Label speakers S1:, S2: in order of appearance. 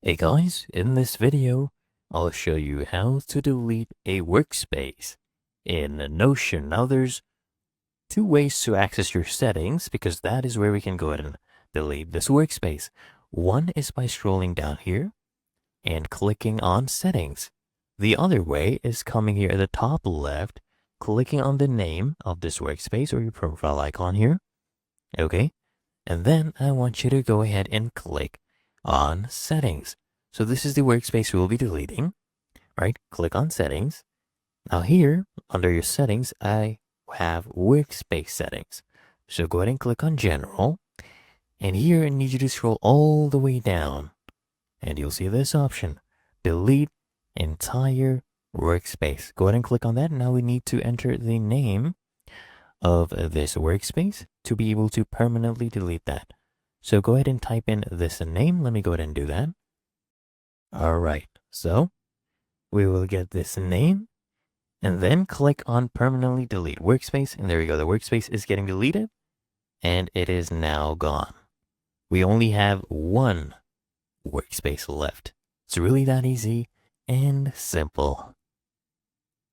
S1: Hey guys, in this video, I'll show you how to delete a workspace in Notion. Now there's two ways to access your settings because that is where we can go ahead and delete this workspace. One is by scrolling down here and clicking on settings. The other way is coming here at the top left, clicking on the name of this workspace or your profile icon here. Okay. And then I want you to go ahead and click on settings. So this is the workspace we'll be deleting, right? Click on settings. Now here, under your settings, I have workspace settings. So go ahead and click on general. And here I need you to scroll all the way down. And you'll see this option, delete entire workspace. Go ahead and click on that. Now we need to enter the name of this workspace to be able to permanently delete that. So go ahead and type in this name. Let me go ahead and do that. All right, so we will get this name and then click on permanently delete workspace. And there we go. The workspace is getting deleted and it is now gone. We only have one workspace left. It's really that easy and simple.